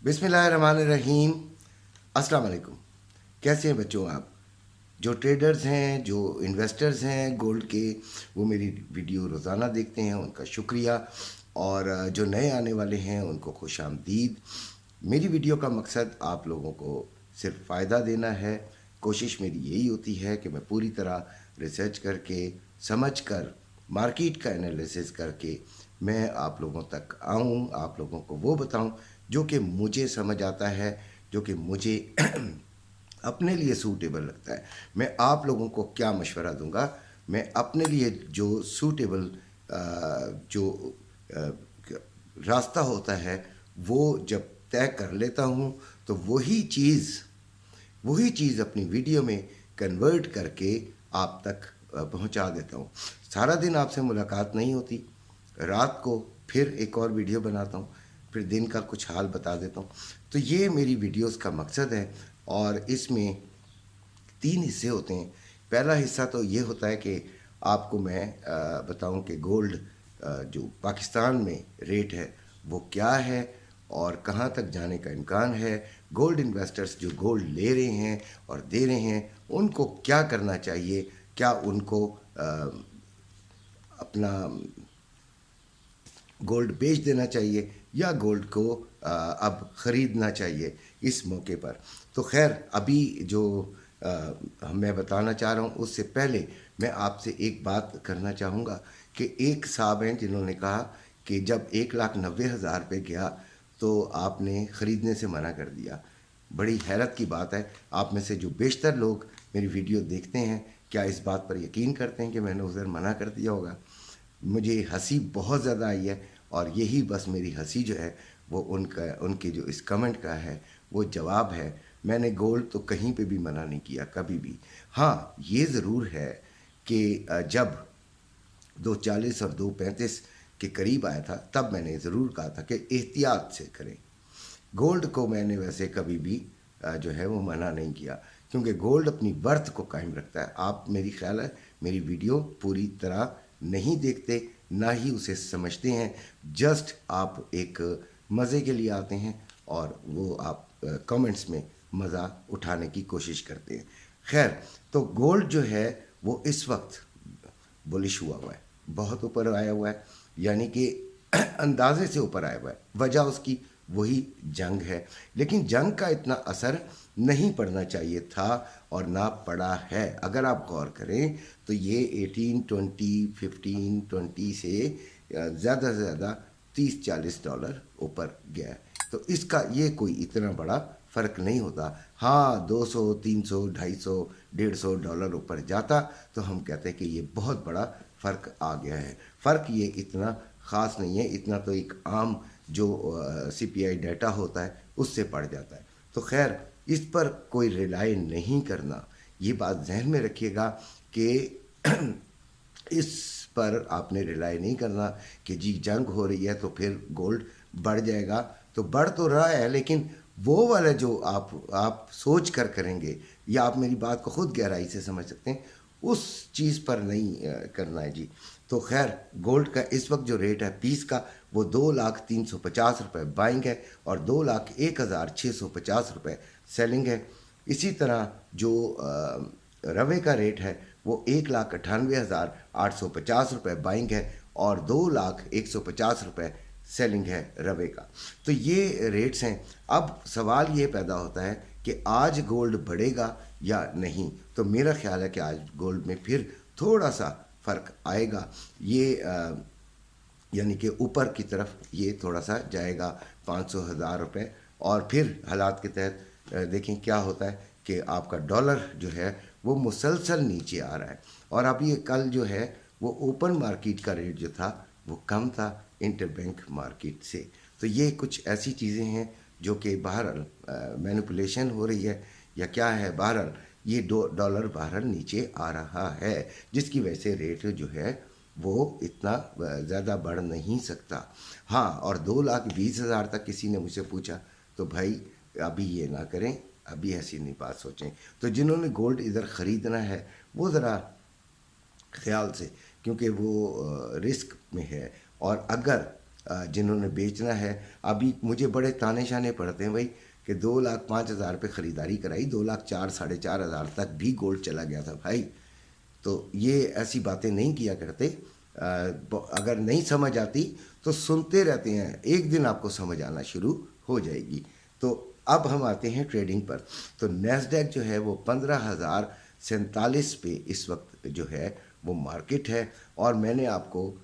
बिस्मिल्लाहिर्रहमानिर्रहीम। अस्सलाम वालेकुम। कैसे हैं बच्चों आप? जो ट्रेडर्स हैं, जो इन्वेस्टर्स हैं गोल्ड के, वो मेरी वीडियो रोज़ाना देखते हैं, उनका शुक्रिया। और जो नए आने वाले हैं उनको खुश आमदीद। मेरी वीडियो का मकसद आप लोगों को सिर्फ फ़ायदा देना है। कोशिश मेरी यही होती है कि मैं पूरी तरह रिसर्च करके, समझ कर, मार्केट का एनालिसिस करके मैं आप लोगों तक आऊँ, आप लोगों को वो बताऊँ जो कि मुझे समझ आता है, जो कि मुझे अपने लिए सूटेबल लगता है। मैं आप लोगों को क्या मशवरा दूंगा, मैं अपने लिए जो सूटेबल जो रास्ता होता है वो जब तय कर लेता हूँ तो वही चीज़ अपनी वीडियो में कन्वर्ट करके आप तक पहुँचा देता हूँ। सारा दिन आपसे मुलाकात नहीं होती, रात को फिर एक और वीडियो बनाता हूँ, फिर दिन का कुछ हाल बता देता हूँ। तो ये मेरी वीडियोस का मकसद है और इसमें 3 हिस्से होते हैं। पहला हिस्सा तो ये होता है कि आपको मैं बताऊं कि गोल्ड जो पाकिस्तान में रेट है वो क्या है और कहाँ तक जाने का इम्कान है। गोल्ड इन्वेस्टर्स जो गोल्ड ले रहे हैं और दे रहे हैं उनको क्या करना चाहिए, क्या उनको अपना गोल्ड बेच देना चाहिए या गोल्ड को अब ख़रीदना चाहिए इस मौके पर। तो खैर अभी जो मैं बताना चाह रहा हूँ उससे पहले मैं आपसे एक बात करना चाहूँगा कि एक साहब हैं जिन्होंने कहा कि जब 1,90,000 रुपये गया तो आपने ख़रीदने से मना कर दिया। बड़ी हैरत की बात है, आप में से जो बेशतर लोग मेरी वीडियो देखते हैं क्या इस बात पर यकीन करते हैं कि मैंने उधर मना कर दिया होगा? मुझे हंसी बहुत ज़्यादा आई है और यही बस मेरी हंसी जो है वो उनके जो इस कमेंट का है वो जवाब है। मैंने गोल्ड तो कहीं पे भी मना नहीं किया कभी भी। हाँ, ये ज़रूर है कि जब 240 और 235 के करीब आया था तब मैंने ज़रूर कहा था कि एहतियात से करें। गोल्ड को मैंने वैसे कभी भी जो है वो मना नहीं किया क्योंकि गोल्ड अपनी वर्थ को कायम रखता है। आप मेरी ख्याल है मेरी वीडियो पूरी तरह नहीं देखते, ना ही उसे समझते हैं। जस्ट आप एक मज़े के लिए आते हैं और वो आप कमेंट्स में मज़ा उठाने की कोशिश करते हैं। खैर, तो गोल्ड जो है वो इस वक्त बुलिश हुआ है, बहुत ऊपर आया हुआ है, यानी कि अंदाजे से ऊपर आया हुआ है। वजह उसकी वही जंग है, लेकिन जंग का इतना असर नहीं पड़ना चाहिए था और ना पड़ा है। अगर आप गौर करें तो ये 18, 20, 15, 20 से ज़्यादा से ज़्यादा $30-40 ऊपर गया है। तो इसका ये कोई इतना बड़ा फ़र्क नहीं होता। हाँ, 200, 300, 250, $150 ऊपर जाता तो हम कहते हैं कि ये बहुत बड़ा फ़र्क आ गया है। फ़र्क ये इतना ख़ास नहीं है, इतना तो एक आम जो CPI डाटा होता है उससे पड़ जाता है। तो खैर इस पर कोई रिलाई नहीं करना, ये बात जहन में रखिएगा कि इस पर आपने रिलाई नहीं करना कि जी जंग हो रही है तो फिर गोल्ड बढ़ जाएगा। तो बढ़ तो रहा है, लेकिन वो वाला जो आप सोच कर करेंगे या आप मेरी बात को खुद गहराई से समझ सकते हैं उस चीज़ पर नहीं करना है जी। तो खैर गोल्ड का इस वक्त जो रेट है पीस का वो 2,03,50 रुपये बाइंग है और 2,01,650 रुपये सेलिंग है। इसी तरह जो रवे का रेट है वो 1,98,850 रुपये बाइंग है और 2,01,50 रुपये सेलिंग है रवे का। तो ये रेट्स हैं। अब सवाल ये पैदा होता है कि आज गोल्ड बढ़ेगा या नहीं। तो मेरा ख्याल है कि आज गोल्ड में फिर थोड़ा सा फ़र्क आएगा। ये यानी कि ऊपर की तरफ ये थोड़ा सा जाएगा 500,000 रुपये और फिर हालात के तहत देखें क्या होता है कि आपका डॉलर जो है वो मुसलसल नीचे आ रहा है। और अब ये कल जो है वो ओपन मार्केट का रेट जो था वो कम था इंटरबैंक मार्केट से। तो ये कुछ ऐसी चीज़ें हैं जो कि बहरहाल मैनिपुलेशन हो रही है या क्या है, बहरहाल ये डॉलर बहरहाल नीचे आ रहा है जिसकी वजह से रेट जो है वो इतना ज़्यादा बढ़ नहीं सकता। हाँ, और 2,20,000 तक किसी ने मुझसे पूछा तो भाई अभी ये ना करें, अभी ऐसी नहीं बात सोचें। तो जिन्होंने गोल्ड इधर ख़रीदना है वो ज़रा ख्याल से, क्योंकि वो रिस्क में है। और अगर जिन्होंने बेचना है। अभी मुझे बड़े ताने शाने पड़ते हैं भाई कि 2,05,000 पे ख़रीदारी कराई, 2,04,000 4,500 तक भी गोल्ड चला गया था भाई। तो ये ऐसी बातें नहीं किया करते। अगर नहीं समझ आती तो सुनते रहते हैं, एक दिन आपको समझ आना शुरू हो जाएगी। तो अब हम आते हैं ट्रेडिंग पर। तो नैस्डैक जो है वो 15,047 पे इस वक्त जो है वो मार्केट है, और मैंने आपको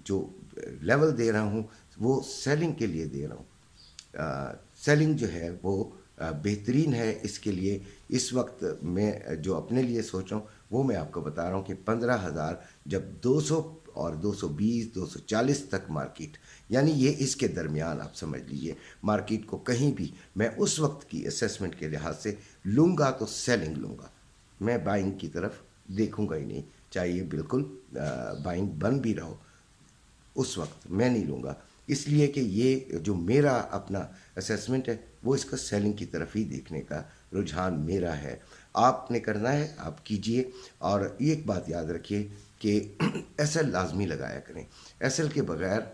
जो लेवल दे रहा हूँ वो सेलिंग के लिए दे रहा हूँ। सेलिंग जो है वो बेहतरीन है। इसके लिए इस वक्त मैं जो अपने लिए सोच रहा हूँ वो मैं आपको बता रहा हूँ कि 15,000 जब 200 और 220 240 तक मार्केट, यानी ये इसके दरमियान आप समझ लीजिए मार्केट को कहीं भी मैं उस वक्त की असेसमेंट के लिहाज से लूँगा तो सेलिंग लूँगा, मैं बाइंग की तरफ देखूँगा ही नहीं। चाहे ये बिल्कुल बाइंग बन भी रहो, उस वक्त मैं नहीं लूँगा, इसलिए कि ये जो मेरा अपना असेसमेंट है वो इसका सेलिंग की तरफ ही देखने का रुझान मेरा है। आपने करना है आप कीजिए। और एक बात याद रखिए कि एसएल लाजमी लगाया करें। एसएल के बगैर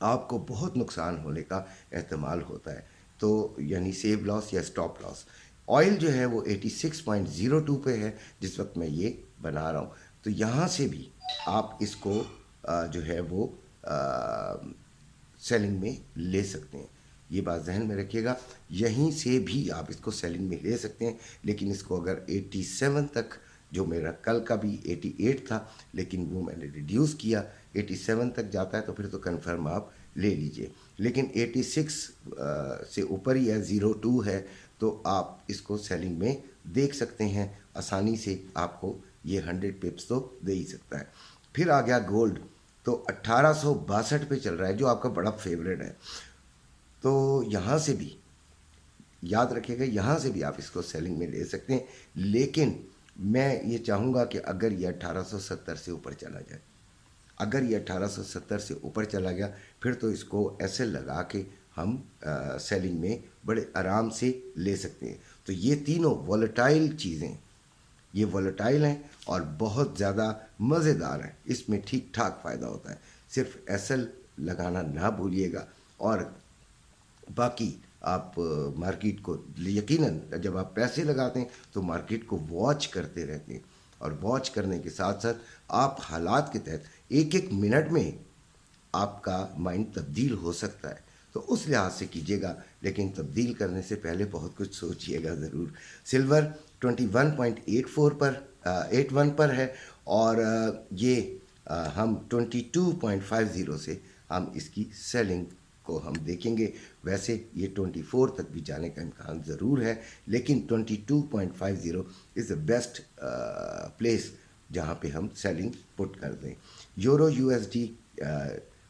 आपको बहुत नुकसान होने का एहतमाल होता है। तो यानी सेव लॉस या स्टॉप लॉस। ऑयल जो है वो 86.02 पे है जिस वक्त मैं ये बना रहा हूँ। तो यहाँ से भी आप इसको जो है वो सेलिंग में ले सकते हैं। ये बात जहन में रखिएगा, यहीं से भी आप इसको सेलिंग में ले सकते हैं। लेकिन इसको अगर 87 तक, जो मेरा कल का भी 88 था लेकिन वो मैंने रिड्यूस किया, 87 तक जाता है तो फिर तो कंफर्म आप ले लीजिए। लेकिन 86 से ऊपर ही है, 02 है, तो आप इसको सेलिंग में देख सकते हैं आसानी से। आपको ये 100 पिप्स तो दे ही सकता है। फिर आ गया गोल्ड, तो 1862 पे चल रहा है जो आपका बड़ा फेवरेट है। तो यहाँ से भी याद रखिएगा, यहाँ से भी आप इसको सेलिंग में ले सकते हैं। लेकिन मैं ये चाहूँगा कि अगर ये 1870 से ऊपर चला जाए, अगर ये 1870 से ऊपर चला गया फिर तो इसको ऐसे लगा के हम सेलिंग में बड़े आराम से ले सकते हैं। तो ये तीनों वॉलेटाइल चीज़ें, ये वॉलेटाइल हैं और बहुत ज़्यादा मज़ेदार हैं, इसमें ठीक ठाक फ़ायदा होता है। सिर्फ एसएल लगाना ना भूलिएगा। और बाकी आप मार्केट को यकीनन जब आप पैसे लगाते हैं तो मार्केट को वॉच करते रहते हैं, और वॉच करने के साथ साथ आप हालात के तहत एक एक मिनट में आपका माइंड तब्दील हो सकता है, तो उस लिहाज से कीजिएगा। लेकिन तब्दील करने से पहले बहुत कुछ सोचिएगा ज़रूर। सिल्वर 21.84 पर 81 पर है, और ये हम 22.50 से हम इसकी सेलिंग को हम देखेंगे। वैसे ये 24 तक भी जाने का इम्कान ज़रूर है, लेकिन 22.50 इज़ द बेस्ट प्लेस जहाँ पे हम सेलिंग पुट कर दें। यूरो यूएसडी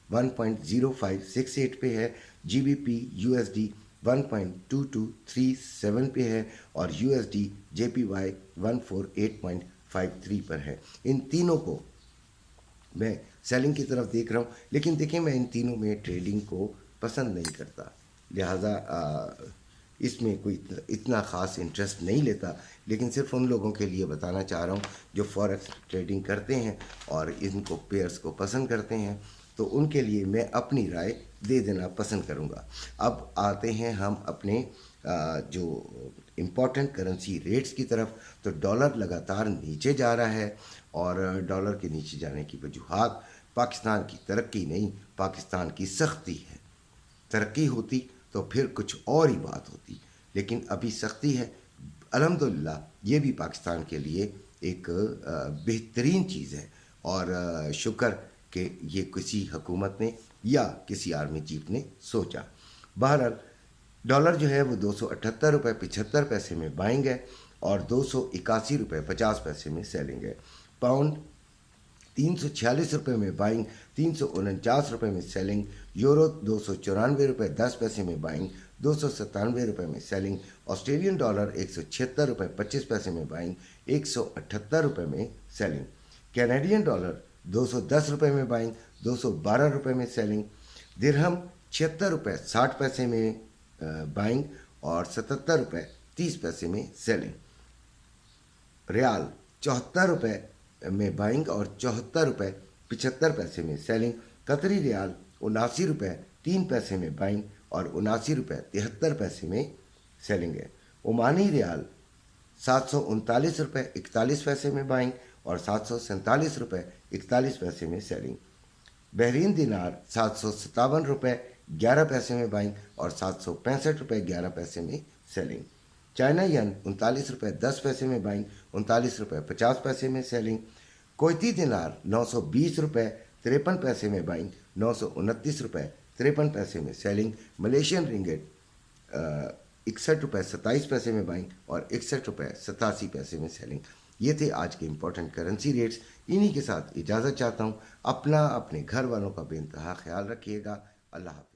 1.0568 पे है, जीबीपी यूएसडी 1.2237 पे है, और यूएसडी जेपीवाई 148.53 पर है। इन तीनों को मैं सेलिंग की तरफ देख रहा हूँ। लेकिन देखिए, मैं इन तीनों में ट्रेडिंग को पसंद नहीं करता, लिहाजा इसमें कोई इतना ख़ास इंटरेस्ट नहीं लेता। लेकिन सिर्फ उन लोगों के लिए बताना चाह रहा हूँ जो फॉरेक्स ट्रेडिंग करते हैं और इनको पेयर्स को पसंद करते हैं, तो उनके लिए मैं अपनी राय दे देना पसंद करूँगा। अब आते हैं हम अपने जो इम्पॉर्टेंट करेंसी रेट्स की तरफ। तो डॉलर लगातार नीचे जा रहा है, और डॉलर के नीचे जाने की वजूहात पाकिस्तान की तरक्की नहीं, पाकिस्तान की सख्ती है। तरक्की होती तो फिर कुछ और ही बात होती, लेकिन अभी सख्ती है। अल्हम्दुलिल्लाह ये भी पाकिस्तान के लिए एक बेहतरीन चीज़ है, और शुक्र कि ये किसी हुकूमत ने या किसी आर्मी चीफ ने सोचा। बहरहाल डॉलर जो है वो 278 रुपये 75 पैसे में बाइंग है, और 281 रुपये 50 पैसे में सेलिंग है। पाउंड 346 रुपये में बाइंग, 349 रुपये में सेलिंग। यूरो 294 रुपये 10 पैसे में बाइंग, 297 रुपये में सेलिंग। ऑस्ट्रेलियन डॉलर 176 रुपये 25 पैसे में बाइंग, 178 रुपये में सेलिंग। कैनेडियन डॉलर 210 रुपये में बाइंग, 212 रुपये में सेलिंग। दिरहम 76 रुपये 60 पैसे में बाइंग, और 77 रुपये 30 पैसे में सेलिंग। रियाल 74 रुपये में बाइंग और 74 रुपये 75 पैसे में सेलिंग। कतरी रियाल 79 रुपये 3 पैसे में बाइंग और 79 रुपये 73 पैसे में सेलिंग है। ओमानी रियाल 739 रुपये 41 पैसे में बाइंग और 747 रुपये 41 पैसे में सेलिंग। बहरीन दिनार 757 रुपये 11 पैसे में बाइंग और 765 रुपये 11 पैसे में सेलिंग। चाइना यन 39 रुपये 10 पैसे में बाइंग 39 रुपये 50 पैसे में सेलिंग। कोयती दिनार 920 रुपये 53 पैसे में बाइंग 929 रुपये 53 पैसे में सेलिंग। मलेशियन रिंगिट 61 रुपये 27 पैसे में बाइंग और 61 रुपये 87 पैसे में सेलिंग। ये थे आज के इम्पोर्टेंट करेंसी रेट्स। इन्हीं के साथ इजाज़त चाहता हूँ। अपना अपने घर वालों का बेइंतहा ख्याल रखिएगा। अल्लाह हाफ़िज़।